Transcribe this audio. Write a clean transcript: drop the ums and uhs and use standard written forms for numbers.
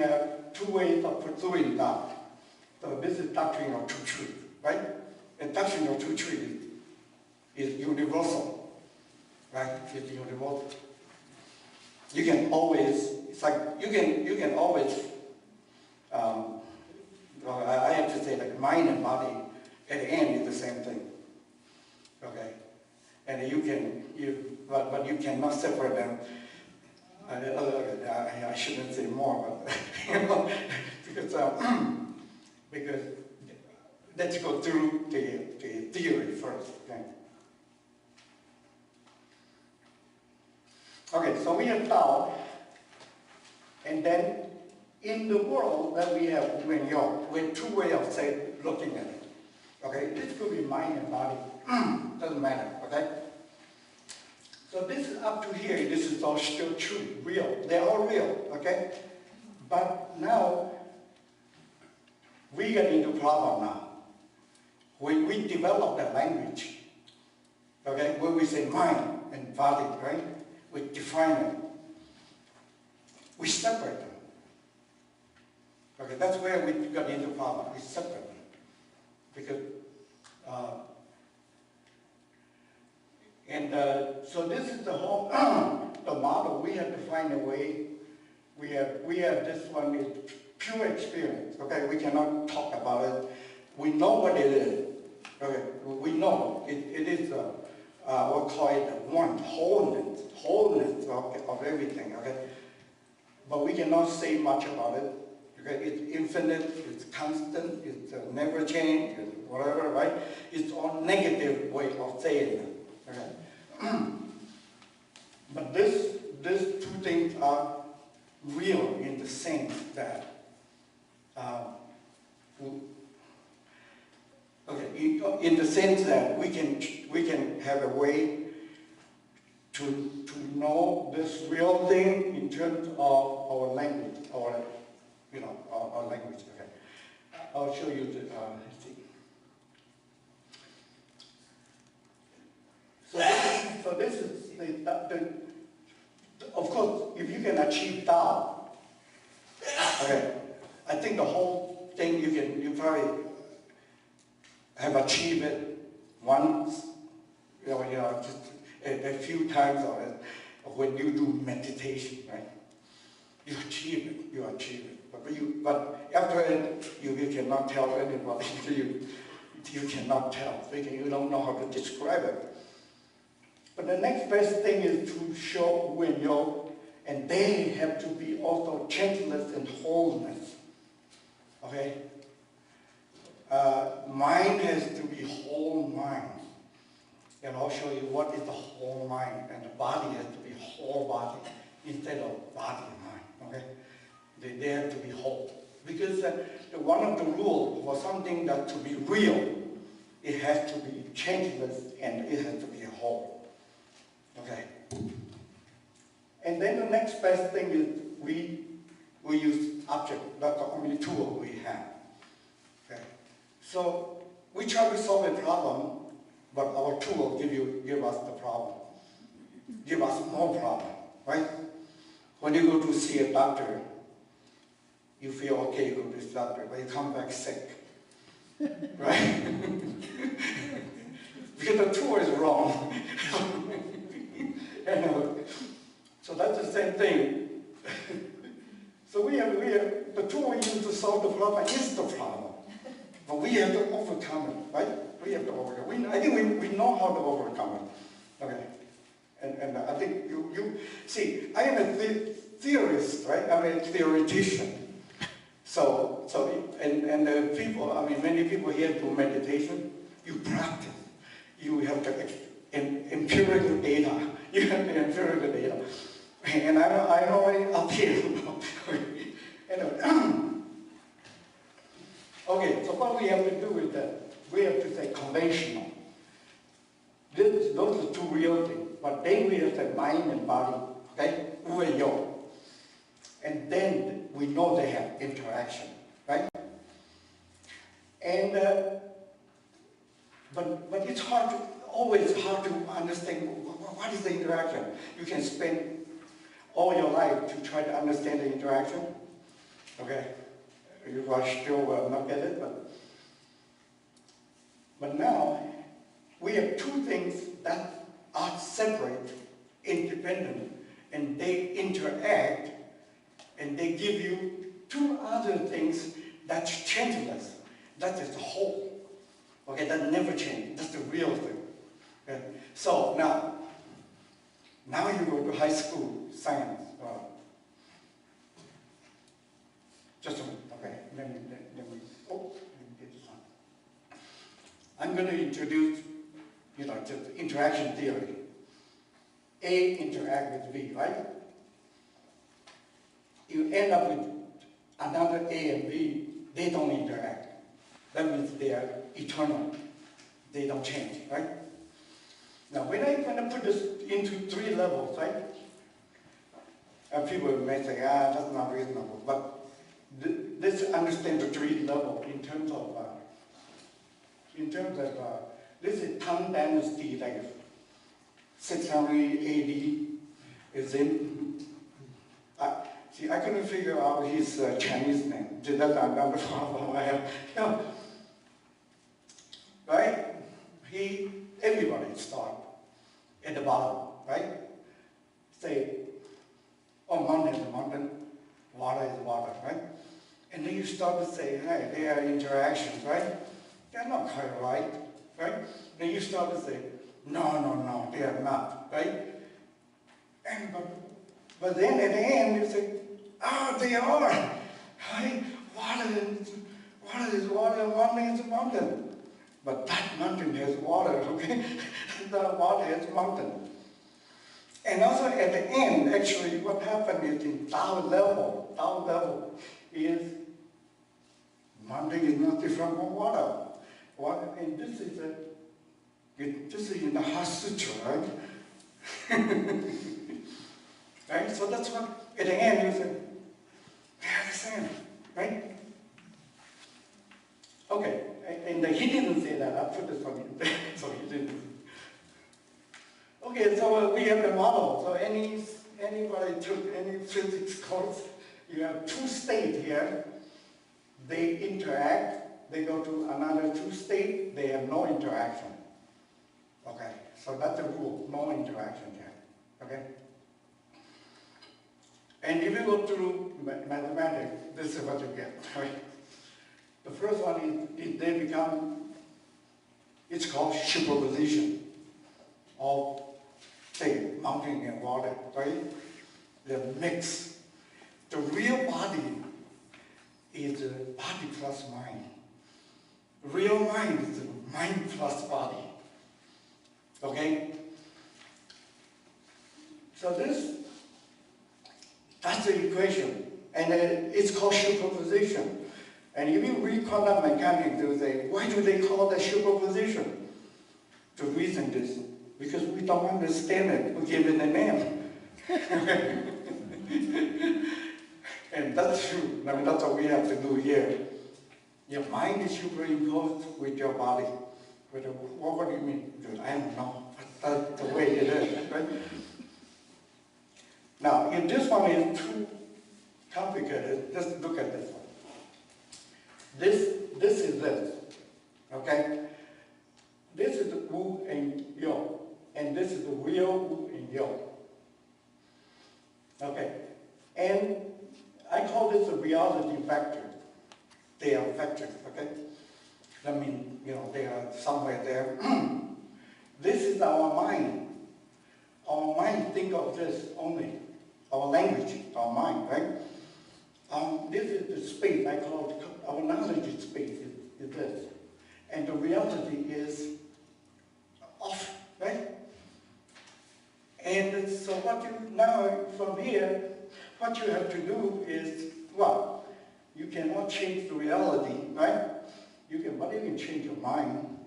have two ways of pursuing that. So this is doctrine of two truths, right? And doctrine of two truths is universal, right? It's universal. You can always, it's like you can always. I have to say that mind and body at the end is the same thing. Okay, and but you cannot separate them. I shouldn't say more, but because let's go through the theory first. Okay, so we have Tao, and then in the world that we have Wu and Yo, with two ways of looking at it. Okay, this could be mind and body, doesn't matter. Okay. So this is up to here. This is all still true, real. They're all real. Okay, but now we get into problem now. When we develop the language, okay, when we say mind and body, right, we define it. We separate them. Okay, that's where we got into problem. We separate them because, so this is the whole the model. We have to find a way. We have this one is pure experience. Okay, we cannot talk about it. We know what it is. Okay, we know it is we'll call it one wholeness of everything. Okay, but we cannot say much about it. Okay, it's infinite, it's constant, it's never change, it's whatever, right? It's all negative way of saying it. Okay, but these two things are real in the sense that. In the sense that we can have a way to know this real thing in terms of our language, our language. Okay, I'll show you the. Let's see. So this is the of course, if you can achieve Tao, okay, I think the whole thing you probably have achieved it once, just a few times when you do meditation, right? You achieve it. But after it, you cannot tell anybody. You cannot tell. You don't know how to describe it. But the next best thing is to show Wu and Yo, and they have to be also gentleness and wholeness. Okay? Mind has to be whole mind. And I'll show you what is the whole mind. And the body has to be whole body instead of body and mind. Okay? They have to be whole. Because one of the rules for something that to be real, it has to be changeless and it has to be whole. Okay? And then the next best thing is we use object. That's the only tool we have. Okay? So we try to solve a problem, but our tool give us the problem. Give us more problem, right? When you go to see a doctor, you feel okay, you go to this doctor, but you come back sick, right? Because the tool is wrong. So that's the same thing. So we have the tool we use to solve the problem is the problem. But we have to overcome it, right? We have to overcome it. I think we know how to overcome it. Okay. And I think you see, I am a theorist, right? I'm a theoretician. So and people, I mean, many people here do meditation. You practice. You have the empirical data. You have the empirical data. And I'm already up here. Anyway. Okay, so what we have to do is that we have to say conventional. Those are two real things. But then we have to say mind and body, okay? Wu and Yo. And then we know they have interaction, right? And but it's always hard to understand what is the interaction. You can spend all your life to try to understand the interaction, Okay, you guys still will not get it, but now we have two things that are separate, independent, and they interact, and they give you two other things that's changeless. That is the whole. Okay, that never changes. That's the real thing. Okay? So now you go to high school science. Just a minute. Okay, let me get this on. I'm going to introduce, just interaction theory. A interact with B, right? You end up with another A and B, they don't interact. That means they are eternal. They don't change, right? Now, when I'm going to put this into 3 levels, right? And people may say, that's not reasonable. But let's understand the 3 levels in terms of, this is Tang Dynasty, like 600 AD is in. See, I couldn't figure out his Chinese name. That's another problem I have. Right? Everybody start at the bottom, right? Say, mountain is mountain, water is water, right? And then you start to say, hey, there are interactions, right? They're not quite right? Then you start to say, no, they are not, right? But then at the end you say, they are, right? Water is water, mountain is mountain. But that mountain has water, okay? The water has mountain. And also at the end, actually, what happened is in Tao level is mountain is not different from water. And this is in the Heart Sutra, right? Right? So that's what, at the end, you say, they're the same, right? Okay, and he didn't say that. I put this on him, so he didn't. Okay, so we have a model. So anybody took any physics course, you have 2 states here. They interact. They go to another 2 states. They have no interaction. Okay, so that's the rule. No interaction here. Okay. And if you go through mathematics, this is what you get. Right? The first one is they become. It's called superposition of, say, mountain and water, right? They're mixed. The real body is body plus mind. Real mind is mind plus body. Okay? So that's the equation. And it's called superposition. And if you read quantum mechanics, they will say, why do they call that superposition? The reason is, because we don't understand it, we give it a name. And that's true. I mean, that's what we have to do here. Your mind is superimposed with your body. What do you mean? I don't know. That's the way it is, right? Now, if this one is too complicated, just look at this one. This is this, okay? This is the Wu and Yo, and this is the real Wu and Yo. Okay, and I call this a reality vector. They are vectors, okay? That means, they are somewhere there. This is our mind. Our mind think of this only. Our language, our mind, right? This is the space, I call it, our knowledge space is this. And the reality is off, right? And so now from here, what you have to do is, you cannot change the reality, right? But you can change your mind.